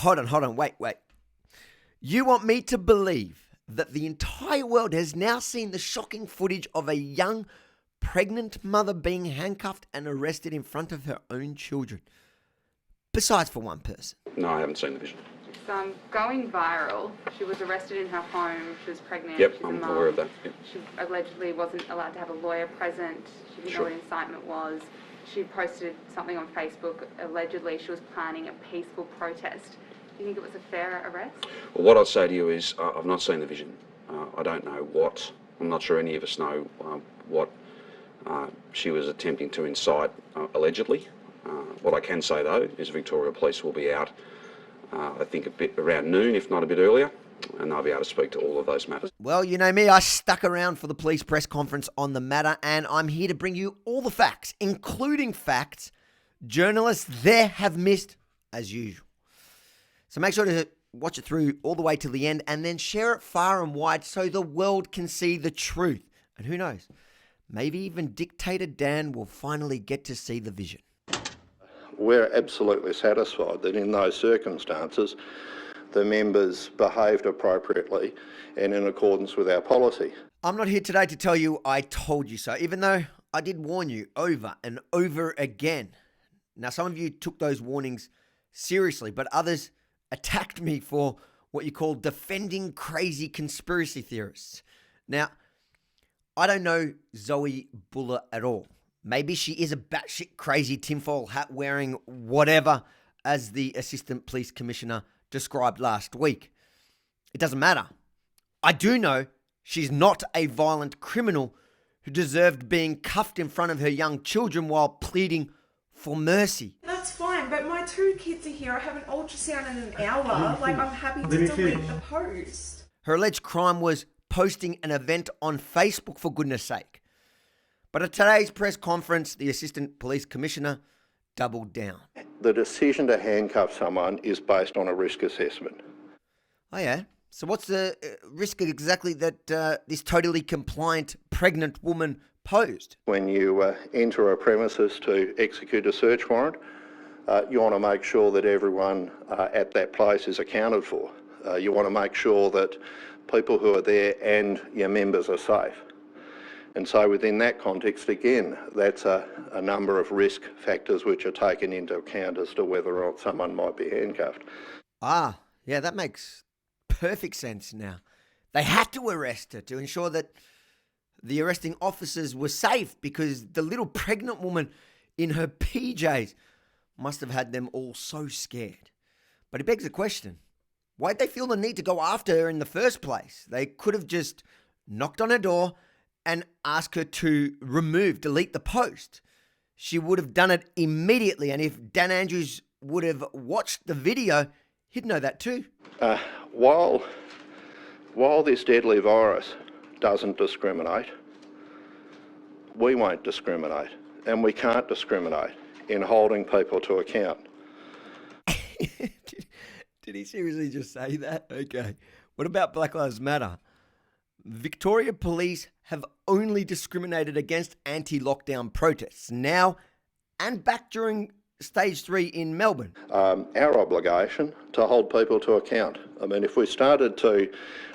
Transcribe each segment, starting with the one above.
hold on, wait. You want me to believe that the entire world has now seen the shocking footage of a young pregnant mother being handcuffed and arrested in front of her own children? Besides for one person. No, I haven't seen the vision. It's going viral. She was arrested in her home. She was pregnant. Yep, She's a I'm mum. aware of that. Yep. She allegedly wasn't allowed to have a lawyer present. She didn't know what incitement was. She posted something on Facebook. Allegedly, she was planning a peaceful protest. Do you think it was a fair arrest? Well, what I'd say to you is I've not seen the vision. I don't know what, I'm not sure any of us know what she was attempting to incite allegedly. What I can say though is Victoria Police will be out, I think a bit around noon, if not a bit earlier, and they'll be able to speak to all of those matters. Well, you know me, I stuck around for the police press conference on the matter, and I'm here to bring you all the facts, including facts journalists there have missed as usual. So make sure to watch it through all the way to the end and then share it far and wide so the world can see the truth. And who knows, maybe even Dictator Dan will finally get to see the vision. We're absolutely satisfied that in those circumstances, the members behaved appropriately and in accordance with our policy. I'm not here today to tell you I told you so, even though I did warn you over and over again. Now, some of you took those warnings seriously, but others attacked me for what you call defending crazy conspiracy theorists. Now, I don't know Zoe Buller at all. Maybe she is a batshit crazy tinfoil hat wearing whatever, as the Assistant Police Commissioner described last week. It doesn't matter. I do know she's not a violent criminal who deserved being cuffed in front of her young children while pleading for mercy. That's fine, but my 2 kids are here. I have an ultrasound in an hour. Like, I'm happy to delete the post. Her alleged crime was posting an event on Facebook, for goodness sake. But at today's press conference, the Assistant Police Commissioner doubled down. The decision to handcuff someone is based on a risk assessment. Oh yeah? So what's the risk exactly that this totally compliant pregnant woman posed? When you enter a premises to execute a search warrant, you want to make sure that everyone at that place is accounted for. You want to make sure that people who are there and your members are safe. And so within that context, again, that's a number of risk factors which are taken into account as to whether or not someone might be handcuffed. Ah, yeah, that makes perfect sense now. They had to arrest her to ensure that the arresting officers were safe, because the little pregnant woman in her PJs must have had them all so scared. But it begs the question, why'd they feel the need to go after her in the first place? They could have just knocked on her door and asked her to delete the post. She would have done it immediately, and if Dan Andrews would have watched the video, he'd know that too. While this deadly virus doesn't discriminate, we won't discriminate, and we can't discriminate in holding people to account. Did he seriously just say that? Okay. What about Black Lives Matter? Victoria Police have only discriminated against anti-lockdown protests now and back during Stage 3 in Melbourne. Our obligation to hold people to account. I mean, if we started to say,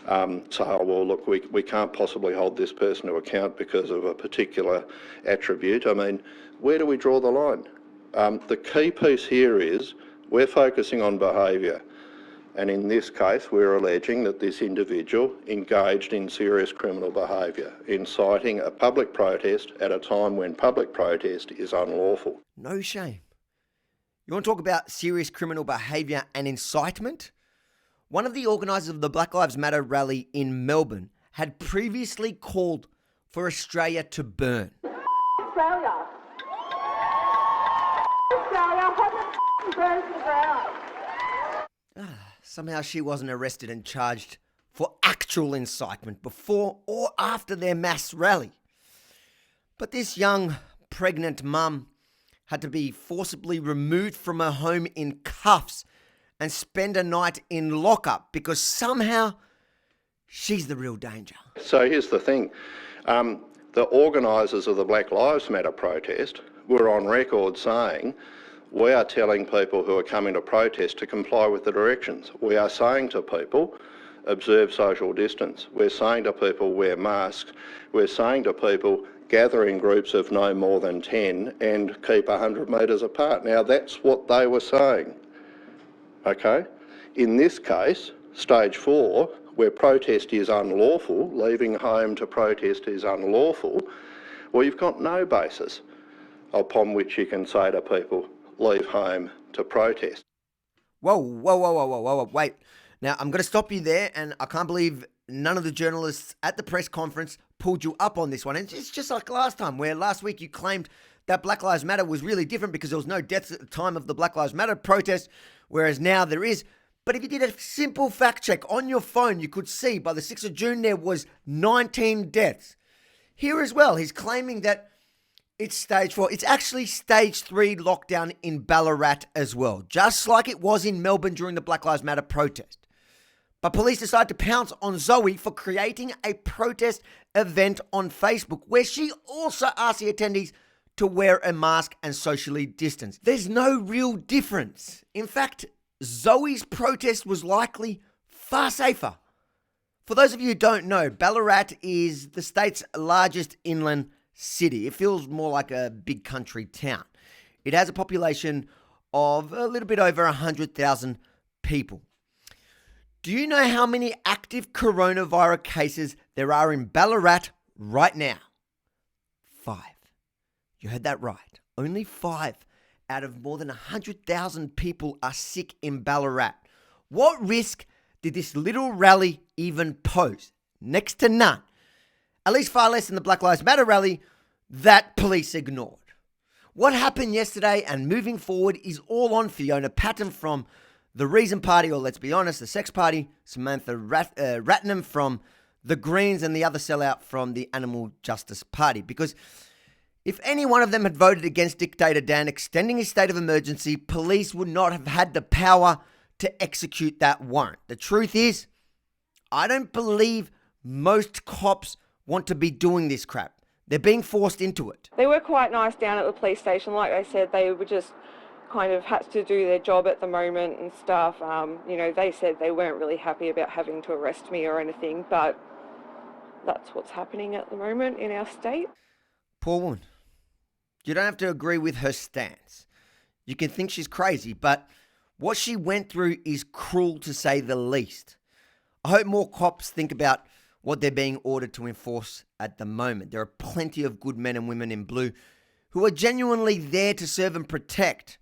oh, well, look, we can't possibly hold this person to account because of a particular attribute, I mean, where do we draw the line? The key piece here is we're focusing on behaviour. And in this case, we're alleging that this individual engaged in serious criminal behaviour, inciting a public protest at a time when public protest is unlawful. No shame. You want to talk about serious criminal behaviour and incitement? One of the organisers of the Black Lives Matter rally in Melbourne had previously called for Australia to burn. Australia! Australia, have it burn to the ground! Somehow she wasn't arrested and charged for actual incitement before or after their mass rally. But this young pregnant mum had to be forcibly removed from her home in cuffs and spend a night in lockup because somehow she's the real danger. So here's the thing. The organisers of the Black Lives Matter protest were on record saying We are telling people who are coming to protest to comply with the directions. We are saying to people, observe social distance. We're saying to people, wear masks. We're saying to people, gather in groups of no more than 10 and keep 100 metres apart. Now, that's what they were saying, okay? In this case, stage 4, where protest is unlawful, leaving home to protest is unlawful, well, you've got no basis upon which you can say to people, leave home to protest. Whoa, wait. Now, I'm going to stop you there, and I can't believe none of the journalists at the press conference pulled you up on this one. And it's just like last time, where last week you claimed that Black Lives Matter was really different because there was no deaths at the time of the Black Lives Matter protest, whereas now there is. But if you did a simple fact check on your phone, you could see by the 6th of June there was 19 deaths. Here as well, he's claiming that it's stage 4. It's actually stage 3 lockdown in Ballarat as well, just like it was in Melbourne during the Black Lives Matter protest. But police decided to pounce on Zoe for creating a protest event on Facebook where she also asked the attendees to wear a mask and socially distance. There's no real difference. In fact, Zoe's protest was likely far safer. For those of you who don't know, Ballarat is the state's largest inland city. It feels more like a big country town. It has a population of a little bit over 100,000 people. Do you know how many active coronavirus cases there are in Ballarat right now? 5. You heard that right. Only 5 out of more than 100,000 people are sick in Ballarat. What risk did this little rally even pose? Next to none. At least far less than the Black Lives Matter rally that police ignored. What happened yesterday and moving forward is all on Fiona Patten from the Reason Party, or let's be honest, the Sex Party, Samantha Ratnam from the Greens, and the other sellout from the Animal Justice Party. Because if any one of them had voted against Dictator Dan extending his state of emergency, police would not have had the power to execute that warrant. The truth is, I don't believe most cops want to be doing this crap. They're being forced into it. They were quite nice down at the police station. Like I said, they were just kind of had to do their job at the moment and stuff. They said they weren't really happy about having to arrest me or anything, but that's what's happening at the moment in our state. Poor woman. You don't have to agree with her stance. You can think she's crazy, but what she went through is cruel to say the least. I hope more cops think about what they're being ordered to enforce at the moment. There are plenty of good men and women in blue who are genuinely there to serve and protect.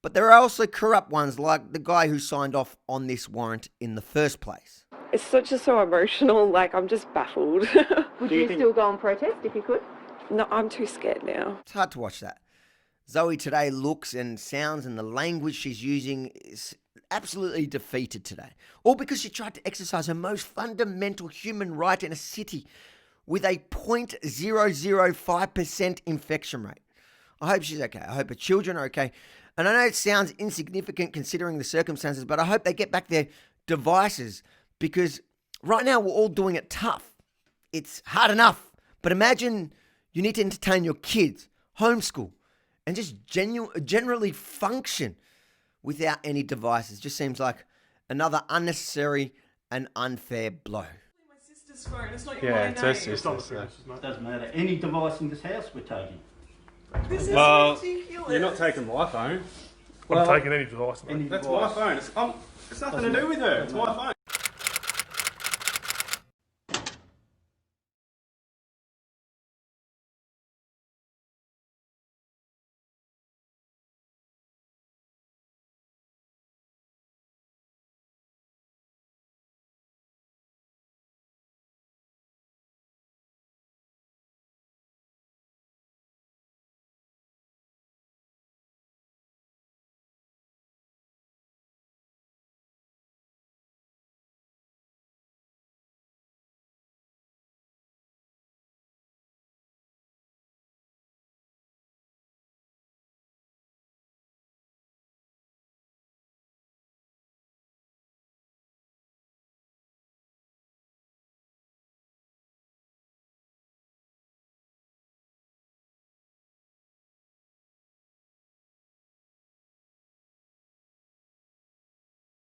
But there are also corrupt ones like the guy who signed off on this warrant in the first place. It's just so emotional, I'm just baffled. Would you still go and protest if you could? No, I'm too scared now. It's hard to watch that. Zoe today looks and sounds and the language she's using is absolutely defeated today. All because she tried to exercise her most fundamental human right in a city with a 0.005% infection rate. I hope she's okay. I hope her children are okay. And I know it sounds insignificant considering the circumstances, but I hope they get back their devices because right now we're all doing it tough. It's hard enough. But imagine you need to entertain your kids, homeschool, and just generally function without any devices. Just seems like another unnecessary and unfair blow. My sister's phone. It's not Yeah, my it's name. her sister's. It doesn't matter. Any device in this house we're taking. This is Well, ridiculous. you're not taking my phone. Well, I'm taking any device, mate. Any That's device. my phone. It's nothing to do with her. It's my phone.